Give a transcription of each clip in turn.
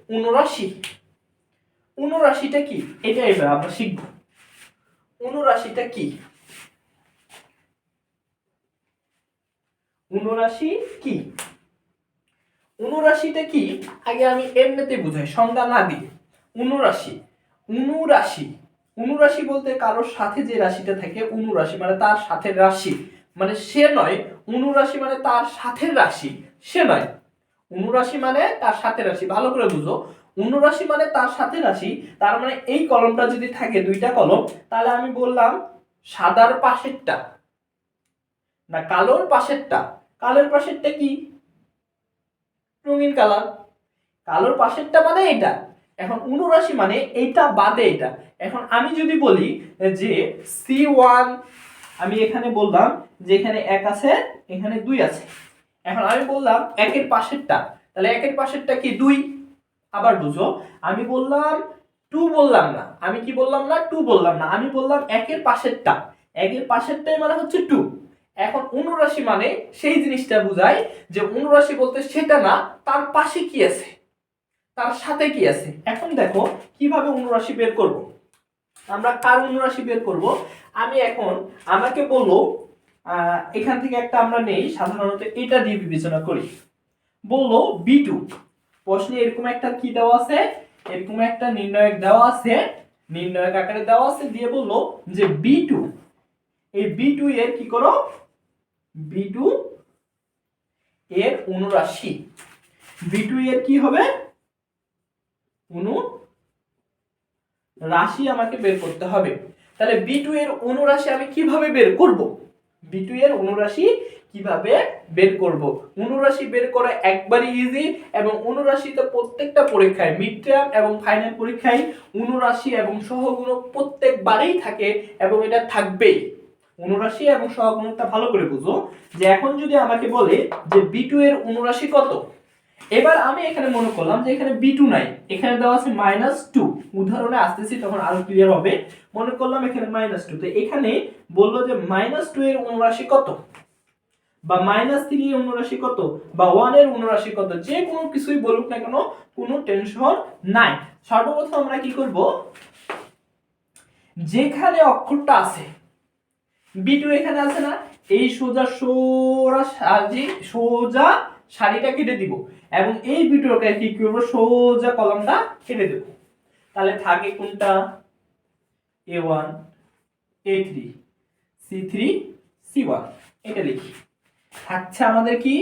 অনুরাশি। অনুরাশিটা কি এটা এবার আমরা শিখব। অনুরাশিটা কি? অনুরাশি কি? অনুরাশিটা কি আগে আমি এমনিতে বুঝাই, সংজ্ঞা না দিয়ে। অনুরাশি, অনুরাশি, অনুরাশি বলতে কারোর সাথে যে রাশিটা থাকে, অনুরাশি মানে তার সাথে রাশি, মানে সে নয়। অনুরাশি মানে তার সাথে রাশি, সে নয়। অনুরাশি মানে তার সাথে রাশি, ভালো করে বুঝো। অনুরাশি মানে তার সাথে রাশি, তার মানে এই কলমটা যদি থাকে দুইটা কলম, তাহলে আমি বললাম সাদার পাশেরটা না কালোর পাশেরটা। কালোর পাশেরটা কি? রঙিন কালার। কালোর পাশেরটা মানে এটা। এখন অনুরাশি মানে এইটা বাদে এটা। এখন আমি যদি বলি যে C1, আমি এখানে বললাম যে এখানে 1 আছে, এখানে 2 আছে। এখন আমি বললাম একের পাশেরটা, তাহলে একের পাশেরটা কি 2। আবার বুঝো, আমি বললাম 2 বললাম না, আমি কি বললাম না 2 বললাম না, আমি বললাম একের পাশেরটা। একের পাশেরটাই মানে হচ্ছে 2। এখন অনুরাশি মানে সেই জিনিসটা বোঝায় যে অনুরাশি বলতে সেটা না, তার পাশে কি আছে, তার সাথে কি আছে। এখন দেখো কিভাবে অনুরাশি বের করব। আমরা কার অনুরাশি বের করব? আমি এখন আমাকে বলবো এখান থেকে একটা আমরা নেই, সাধারণত এটা দিয়ে বিবেচনা করি। বললো B2, প্রশ্নে এরকম একটা কি দেওয়া আছে, এরকম একটা নির্ণায়ক দেওয়া আছে, নির্ণায়ক আকারে দেওয়া আছে, দিয়ে বললো যে B2, এই B2 এর কি করো, B2 এর অনুরাশি। B2 এর কি হবে? অনুরাশি আমাকে বের করতে হবে। তাহলে B2 এর অনুরাশি আমি কিভাবে বের করব? B2 এর অনুরাশি কিভাবে বের করব? অনুরাশি বের করা একবারই ইজি, এবং অনুরাশিতে প্রত্যেকটা পরীক্ষায়, মিড টার্ম এবং ফাইনাল পরীক্ষায় অনুরাশি এবং সহগুণক প্রত্যেকবারেই থাকে, এবং এটা থাকবেই। অনুরাশি এবং সহগুণকটা ভালো করে বুঝো। যে এখন যদি আমাকে বলে যে B2 এর অনুরাশি কত, এবার আমি এখানে মনে করলাম যে এখানে B2 নাই, এখানে দেওয়া আছে -2। উদাহরণে আসতেছি তখন আরো ক্লিয়ার হবে। মনে করলাম এখানে -2, তো এখানে বললো যে -2 এর অনুরাশি কত, বা -3 এর অনুরাশি কত, বা 1 এর অনুরাশি কত, যে কোনো কিছুই বলুক না কেন, কোনো টেনশন নাই। সর্বপ্রথম আমরা কি করব, যেখানে অক্ষরটা আছে B2 এখানে আছে না, এই সোজা সোজা সারিটা কেটে দিব, এবং এই B2কে কি করব, সোজা কলমটা কেটে দেব। তাহলে থাকে কোনটা? A1, A3, C3, C1, এটা লিখি। থাকছে আমাদের কি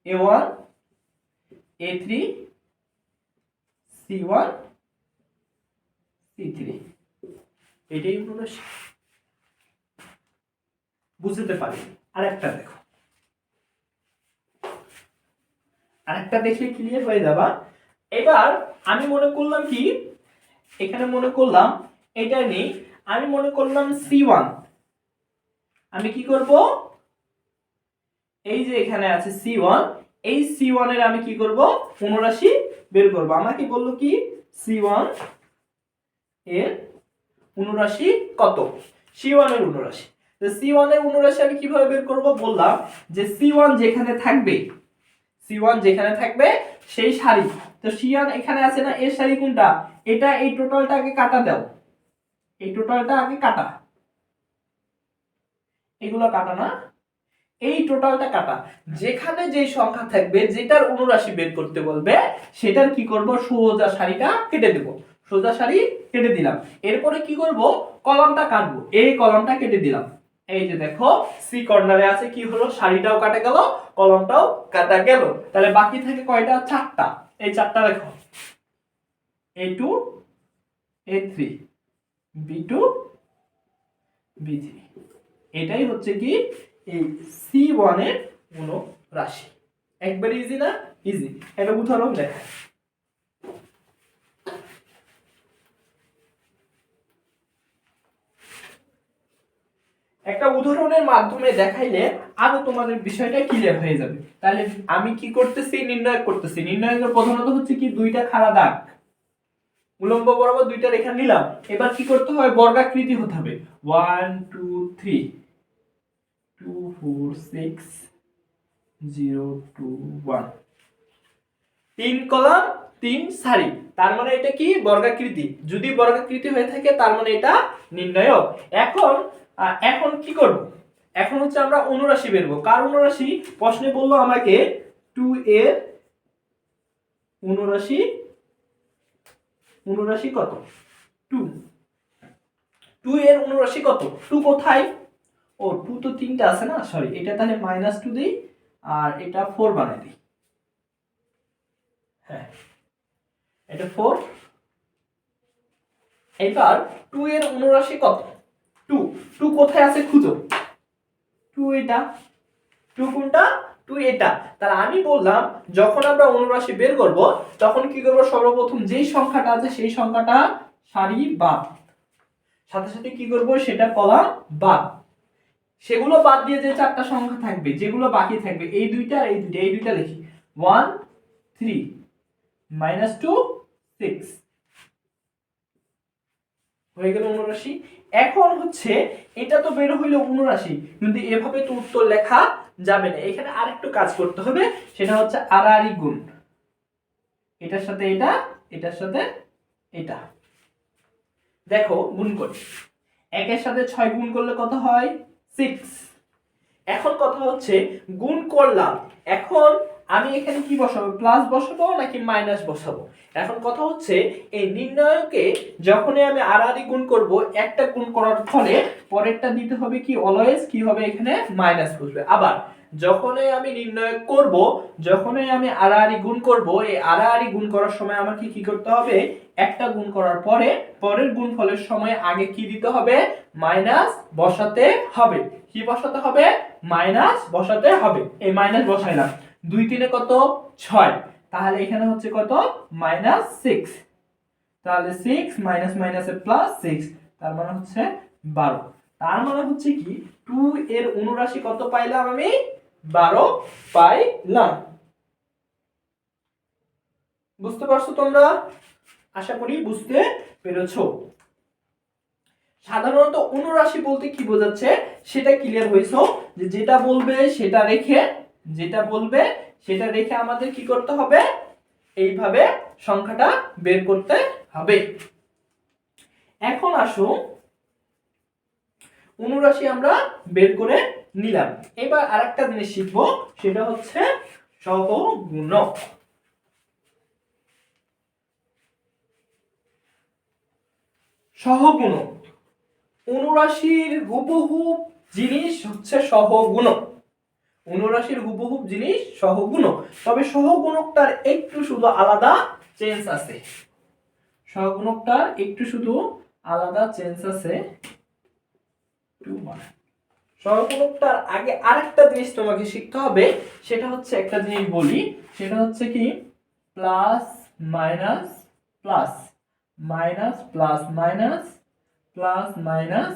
A1, A3, C1, C3, এটাই অনুরাশি। বুঝতে পারি। আরেকটা দেখো, আরেকটা দেখলে ক্লিয়ার হয়ে যাবা। এবার আমি মনে করলাম কি, এখানে মনে করলাম এটা নেই, আমি মনে করলাম C1। আমি কি করব, এই যে এখানে আছে C1, এই C1 এর আমি কি করব, অনুরাশি বের করব। আমাকে বললো কি C1 এর অনুরাশি কত, C1 এর অনুরাশি। তো C1 এর অনুরাশি আমি কিভাবে বের করব, বললাম যে C1 যেখানে থাকবে, C1 যেখানে থাকবে সেই সারি, তো C1 এখানে আছে না, এর সারি কোনটা, এটা, এই টোটালটা আগে কাটা দাও, এই টোটালটা আগে কাটা, এগুলো কাটা না, এই টোটালটা কাটা। যেখানে যেই সংখ্যা থাকবে, যেটার অনুরাশি বের করতে বলবে, সেটার কি করব, সোজা সারিটা কেটে দেব। সোজা সারি কেটে দিলাম। এরপরে কি করব, কলামটা কাটবো, এই কলামটা কেটে দিলাম। এই যে দেখো সি কর্নারে আছে, কি হলো, সারিটাও কাটা গেল, কলামটাও কাটা গেল। তাহলে বাকি থাকে কয়টা, 4টা। এই 4টা দেখো, A2, A3, B2, B3, এটাই হচ্ছে কি এই C1 এর অনুরাশি। একবার ইজি না? ইজি। একটা উদাহরণ দেখা, একটা উদাহরণের মাধ্যমে দেখাইলে আরো তোমাদের বিষয়টা ক্লিয়ার হয়ে যাবে। তাহলে আমি কি করতেছি, নির্ণয় করতেছি। নির্ণয়ের প্রধানত হচ্ছে কি, দুইটা খাড়া দাগ, উলম্ব বরাবর দুইটা রেখা নিলাম। এবার কি করতে হবে, বর্গাকৃতি হতে হবে। 1 2 3, 2 4 6 0 2 1, 3 কলাম 3 সারি, তার মানে এটা কি বর্গাকৃতি। যদি বর্গাকৃতি হয়ে থাকে তার মানে এটা নির্ণায়ক। এখন কি করব, এখন হচ্ছে আমরা অনুরাশি বের করব। কার অনুরাশি? প্রশ্নে বললো আমাকে 2 এর অনুরাশি কত, 2 এর অনুরাশি কত, 2 কোথায়? ও 2 তো তিনটা আছে না, সরি, এটা তাহলে -2 দেই আর এটা 4 বানাই দিই। হ্যাঁ, এটা 4। এবার 2 এর অনুরাশি কত, 2 কোথায় আছে খুঁজো। 2 এটা, 2 কোনটা, 2 এটা। তাহলে আমি বললাম যখন আমরা অনুরাশি বের করব তখন কি করব, সর্বপ্রথম যেই সংখ্যাটা আছে সেই সংখ্যাটা সারি বাদ, সাথে সাথে কি করব সেটা কলাম বাদ, সেগুলো বাদ দিয়ে যে চারটা সংখ্যা থাকবে যেগুলো বাকি থাকবে এই দুইটা আর এই দুইটা লিখি। 1 3 -2 6 হয়ে গেল অনুরাশি। এখন হচ্ছে এটা তো বের হইলো অনুরাশি, কিন্তু এভাবে তো উত্তর লেখা যাবে না, এখানে আরেকটু কাজ করতে হবে, সেটা হচ্ছে আড়াআড়ি গুণ। এটার সাথে এটা, এটার সাথে এটা, দেখো গুণ করি। 1 এর সাথে 6 গুণ করলে কত হয়, 6। এখন কথা হচ্ছে গুণ করলাম, এখন আমি এখানে কি বসাবো, প্লাস বসাবো নাকি মাইনাস বসাবো? এখন কথা হচ্ছে এই নির্ণায়কে যখনই আমি আড়াআড়ি গুণ করব, একটা গুণ করার ফলে পরেরটা দিতে হবে কি, অলওয়েজ কি হবে, এখানে মাইনাস বসবে। আবার যখনই আমি নির্ণয় করব, যখনই আমি আড়াআড়ি গুণ করব, এই আড়াআড়ি গুণ করার সময় আমাকে কি করতে হবে, একটা গুণ করার পরে পরের গুণফলের সময় আগে কি দিতে হবে, মাইনাস বসাতে হবে। কি বসাতে হবে, মাইনাস বসাতে হবে। এই মাইনাস বসাইলাম, 2 3 কত, 6, তাহলে এখানে হচ্ছে কত, -6। তাহলে 6 মাইনাস মাইনাসে প্লাস 6, তার মানে হচ্ছে 12। তার মানে হচ্ছে কি 2 এর অনুরাশি কত পাইলাম আমি, 12 পাইলাম। বুঝতে পারছো তোমরা? আশা করি বুঝতে পেরেছো। সাধারণত অনুরাশি বলতে কি বোঝাচ্ছে সেটা ক্লিয়ার হইছো, যে যেটা বলবে সেটা রেখে আমাদের কি করতে হবে, এইভাবে সংখ্যাটা বের করতে হবে। এখন আসো অনুরাশি আমরা বের করে নিলাম, এবার আরেকটা জিনিস শিখবো, সেটা হচ্ছে সহগুণক। সহগুণক, অনুরাশির হুবহু জিনিস হচ্ছে সহগুণক। অনুরাশির হুবহু জিনিস সহগুণক, তবে সহগুণকটার একটু শুধু আলাদা চেঞ্জ আছে। সহগুণকটার একটু শুধু আলাদা চেঞ্জ আছে। সহগুণকটার আগে আরেকটা জিনিস তোমাকে শিখতে হবে, সেটা হচ্ছে একটা জিনিস বলি, সেটা হচ্ছে কি plus minus plus, minus plus minus, plus minus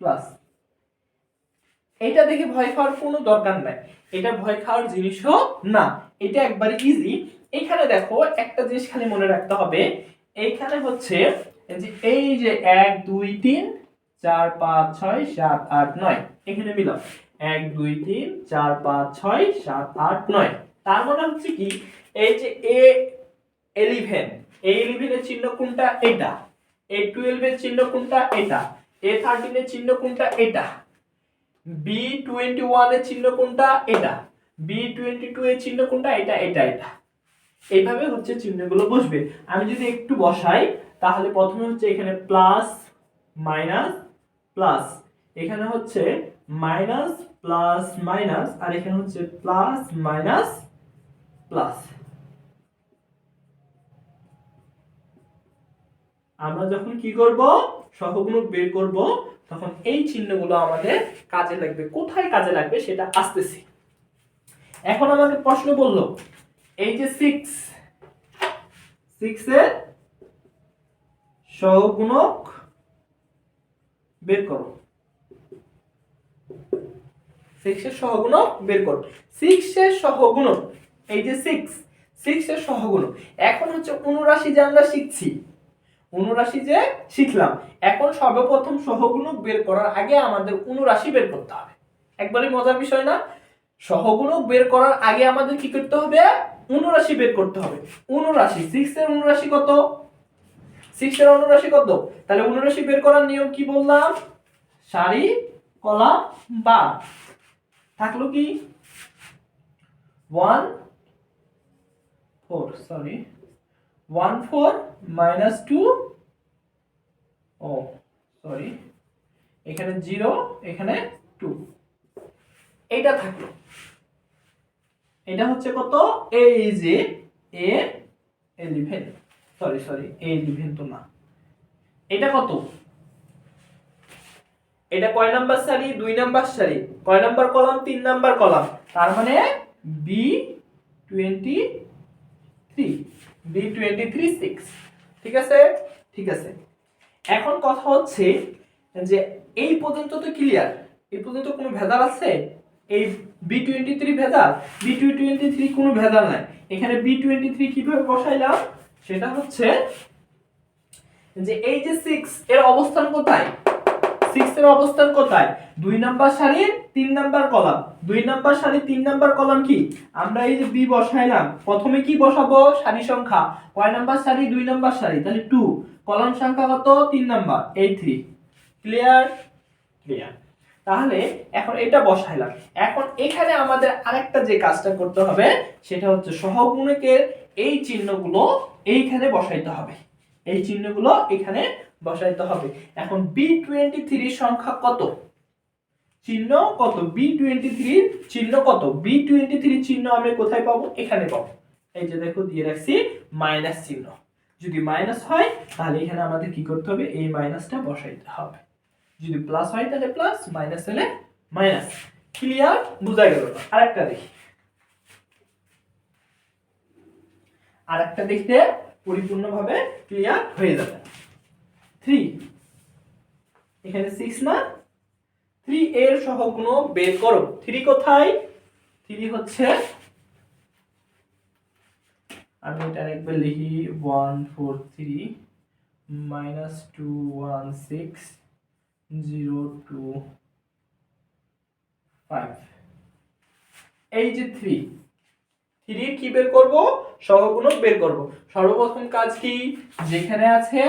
plus. এটা দেখে ভয় খাওয়ার কোনো দরকার নাই, এটা ভয় খাওয়ার জিনিসও না, এটা একবারে ইজি। এখানে দেখো একটা জিনিস খালি মনে রাখতে হবে, এইখানে হচ্ছে এই যে 1 2 3 4 5 6 7 8 9, এখানে মিলাও 1 2 3 4 5 6 7 8 9। তার মানে হচ্ছে কি এই যে A11, A11 এর চিহ্ন কোনটা, এটা। A12 এর চিহ্ন কোনটা, এটা। A13 এর চিহ্ন কোনটা, এটা। B21 এর চিহ্ন কোনটা, এটা। B22 এর চিহ্ন কোনটা, এটা এটা এটা। এইভাবে হচ্ছে চিহ্নগুলো বসবে। আমি যদি একটু বসাই তাহলে প্রথমে হচ্ছে এখানে প্লাস মাইনাস প্লাস, এখানে হচ্ছে মাইনাস প্লাস মাইনাস, আর এখানে হচ্ছে প্লাস মাইনাস প্লাস। আমরা যখন কি করব, সহগুণক বের করব, তখন এই চিহ্নগুলো আমাদের কাজে লাগবে। কোথায় কাজে লাগবে সেটা আসতেছি। এখন আমাকে প্রশ্ন বলল এই যে 6 এর সহগুণক বের করো, 6 এর সহগুণক বের করো। 6 এর সহগুণক, এই যে 6 এর সহগুণক। এখন হচ্ছে অনুরাশি যে আমরা শিখছি, অনুরাশি যে শিখলাম, এখন সর্বপ্রথম সহগুণক বের করার আগে আমাদের অনুরাশি বের করতে হবে। একবারই মজার বিষয় না, সহগুণক বের করার আগে আমাদের কি করতে হবে, অনুরাশি বের করতে হবে। অনুরাশি 6 এর অনুরাশি কত? 6 এর অনুরাশি কত? তাহলে অনুরাশি বের করার নিয়ম কি বললাম? সারি কলাম বাদ। থাকলো কি 1 4 সরি 1 4 মাইনাস 2 ও সরি এখানে 0 এখানে 2 এইটা থাকলো। এটা হচ্ছে কত? এই যে a 11 সরি a 11 তো না, এটা কত? এটা কয় নাম্বার সারি? 2 নাম্বার সারি। কয় নাম্বার কলাম? 3 number column. তার মানে B23 6। ঠিক আছে? ঠিক আছে। এখন কথা হচ্ছে যে এই পর্যন্ত তো ক্লিয়ার। এই পর্যন্ত কোনো ভেজাল আছে? এই B23 ভেজাল? B23 কোনো ভেজাল নাই। এখানে B23 কিভাবে বসাইলাম সেটা হচ্ছে যে এই যে 6 এর অবস্থান কোথায়? 6 এর অবস্থান কোথায়? 2 নাম্বার সারির 3 নাম্বার কলাম। 2 নাম্বার সারি 3 নাম্বার কলাম কি? আমরা এই যে B বসাইলাম। প্রথমে কি বসাবো? সারি সংখ্যা। কয় নাম্বার সারি? 2 নাম্বার সারি, তাহলে 2। কলাম সংখ্যা কত? 3 নাম্বার, এই 3। ক্লিয়ার? ক্লিয়ার। তাহলে এখন এটা বসাইলাম। এখন এখানে আমাদের আরেকটা যে কাজটা করতে হবে সেটা হচ্ছে সহগুণকের এই চিহ্নগুলো এইখানে বসাইতে হবে। এই চিহ্নগুলো এখানে বসাইতে হবে। এখন B23 সংখ্যা কত? চিহ্ন কত? B23 চিহ্ন কত? B23 চিহ্ন আমি কোথায় পাবো? এখানে পাবো। এই যে দেখো দিয়ে রাখছি মাইনাস চিহ্ন। যদি মাইনাস হয় তাহলে এখানে আমাদের কি করতে হবে? এই মাইনাসটা বসাইতে হবে। যদি প্লাস হয় তাহলে প্লাস, মাইনাস হলে মাইনাস। ক্লিয়ার? বুঝা গেল? আরেকটা দেখি। আরেকটা দেখতে পরিপূর্ণভাবে ক্লিয়ার হয়ে যাবে। 3 এখানে 6 না, 3 এর সহগুণক বের করো। 3 কোথায়? 3 হচ্ছে, আমি এটা একবার লিখি 143 minus 216 0 2 5। এই যে 3 এর কি বের করব? সহগুণক বের করব। সর্বপ্রথম কাজ কি? যেখানে আছে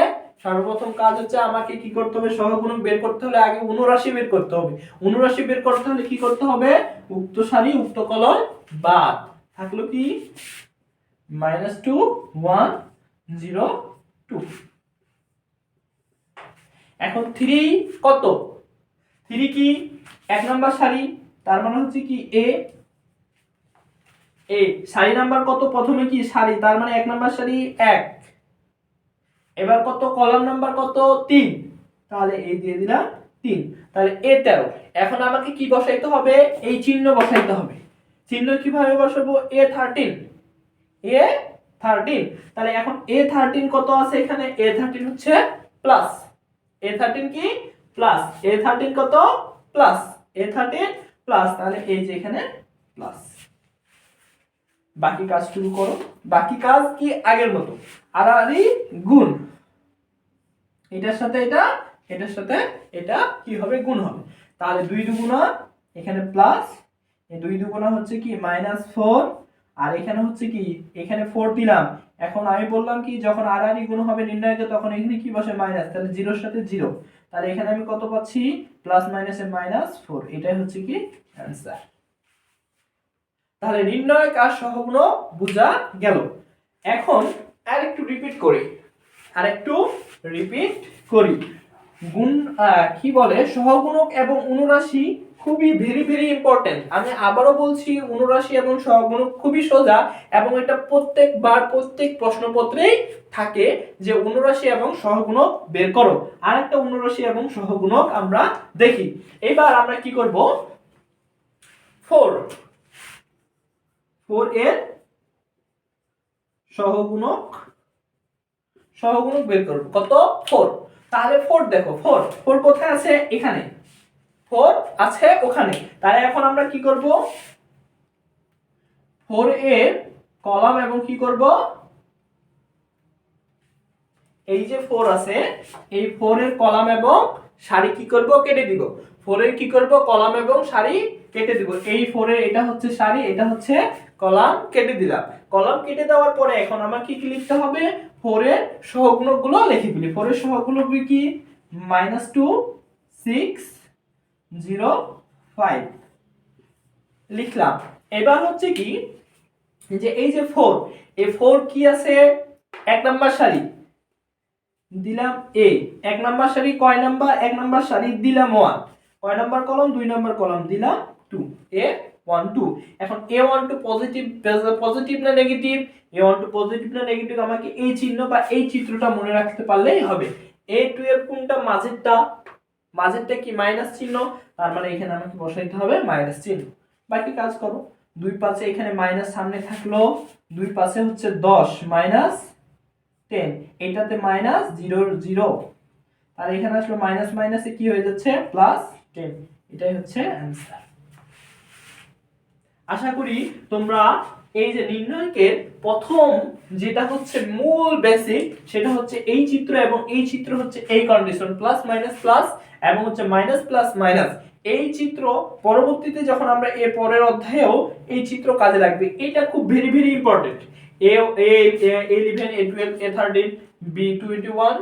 সর্বপ্রথম কাজ হচ্ছে আমাকে কি করতে হবে? সহগুণক বের করতে হলে আগে অনুরাশি বের করতে হবে। অনুরাশি বের করতে হলে কি করতে হবে? উক্ত সারি উক্ত কলম বাদ। থাকলো কি -2 1 0 2। এখন 3 কত? 3 কি? এক নাম্বার সারি, তার মানে হচ্ছে কি এ সারি নাম্বার কত? প্রথমে কি সারি, তার মানে এক নাম্বার সারি 1। এবার কত? কলাম নাম্বার কত? 3। তাহলে এই দিয়ে দিলাম 3। তাহলে A13। এখন আমাকে কি বসাইতে হবে? এই চিহ্ন বসাইতে হবে। চিহ্ন কিভাবে বসাবো? A13 তাহলে এখন A13 কত আছে এখানে? A13 হচ্ছে প্লাস। A13 কি? প্লাস। A13 কত? প্লাস। A13 প্লাস, তাহলে এই যে এখানে প্লাস। বাকি কাজ শুরু করো। বাকি কাজ কি? আগের মতো আড়াআড়ি গুণ। এটার সাথে এটা, এটার সাথে এটা কি হবে? গুণ হবে। তাহলে 2 দুগুণা এখানে প্লাস, এই 2 দুগুণা হচ্ছে কি -4, আর এখানে হচ্ছে কি এখানে 4 দিলাম। এখন আমি বললাম কি যখন আড়াআড়ি গুণ হবে নির্ণায়কে তখন এখানে কি বসে? মাইনাস। তাহলে 0 এর সাথে 0, তাহলে এখানে আমি কত পাচ্ছি? প্লাস মাইনাসে -4। এটাই হচ্ছে কি অ্যানসার। তাহলে নির্ণয় কাজ সহগুণক বোঝা গেল। এখন আরেকটু রিপিট করি। গুণ কি বলে? সহগুণক এবং অনুরাশি খুবই ভেরি ইম্পর্টেন্ট। আমি আবারও বলছি, অনুরাশি এবং সহগুণক খুবই সোজা এবং এটা প্রত্যেকবার প্রত্যেক প্রশ্নপত্রেই থাকে যে অনুরাশি এবং সহগুণক বের করো। আরেকটা অনুরাশি এবং সহগুণক আমরা দেখি। এবার আমরা কি করব? 4 এর সহগুণক বের করব। কত? 4। তাহলে 4 দেখো, 4 কোথায় আছে? এখানে 4 আছে ওখানে। তাহলে এখন আমরা কি করব? 4 এর কলাম এবং কি করব? এই যে 4 আছে, এই 4 এর কলাম এবং সারি কি করব? কেটে দিব। 4 এর কি করব? কলাম এবং সারি কেটে দিব। এই 4 এর এটা হচ্ছে সারি, এটা হচ্ছে কলাম, কেটে দিলাম। কলাম কেটে দেওয়ার পরে এখন আমাকে কি লিখতে হবে, 4 এর সহগুণকগুলো লিখে ফেলি। 4 এর সহগুণক কি, -2 6 0 5 লিখলাম। এবার হচ্ছে কি যে এই যে 4, এই 4 কি আছে, এক নাম্বার সারি দিলাম a, এক নাম্বার সারি কয় নাম্বার, এক নাম্বার সারি দিলাম 1, কয় নাম্বার কলাম, 2 নাম্বার কলাম দিলাম 2, a12। এখন a12 পজিটিভ পজিটিভ না নেগেটিভ, a12 পজিটিভ না নেগেটিভ আমাকে এই চিহ্ন বা এই চিত্রটা মনে রাখতে পারলেই হবে। a12 কোনটা, মাঝেরটা, মাঝেরটা কি মাইনাস চিহ্ন, তার মানে এখানে আমাকে বসাইতে হবে মাইনাস চিহ্ন। বাকি কাজ করো, 2 পাশে এখানে মাইনাস সামনে থাকলো, 2 পাশে হচ্ছে 10 মাইনাস 10, এটাতে মাইনাস 0 0, আর এখানে আসলে মাইনাস মাইনাসে কি হয়ে যাচ্ছে প্লাস 10। এটাই হচ্ছে অ্যানসার। আশা করি তোমরা এই যে নির্ণয়কের প্রথম যেটা হচ্ছে মূল বেসিক, সেটা হচ্ছে এই চিত্র এবং এই চিত্র হচ্ছে এই কন্ডিশন প্লাস মাইনাস প্লাস এবং হচ্ছে মাইনাস প্লাস মাইনাস, এই চিত্র পরবর্তীতে যখন আমরা এর পরের অধ্যায়েও এই চিত্র কাজে লাগবে। এটা খুব very very important. A11 A12 A13 B21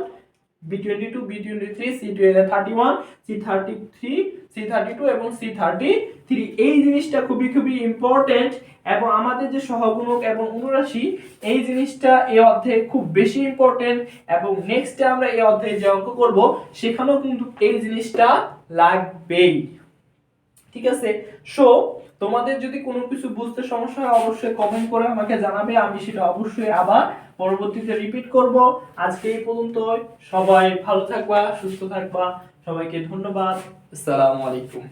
B22 B23 C31 C33 C32 এবং C33, এই জিনিসটা খুবই খুবই ইম্পর্টেন্ট। এবং আমাদের যে সহগুণক এবং অনুরাশি, এই জিনিসটা এই অধ্যায়ে খুব বেশি ইম্পর্টেন্ট। এবং নেক্সটে আমরা এই অধ্যায়ে যে অঙ্ক করব সেখানেও কিন্তু এই জিনিসটা লাগবেই। ঠিক আছে, সো তোমাদের যদি কোনো কিছু বুঝতে সমস্যা হয় অবশ্যই কমেন্ট করে আমাকে জানাবে, আমি সেটা অবশ্যই আবার পরবর্তীতে রিপিট করব। আজকে এই পর্যন্তই, সবাই ভালো থাকবা, সুস্থ থাকবা, সবাইকে ধন্যবাদ। আসসালামু আলাইকুম।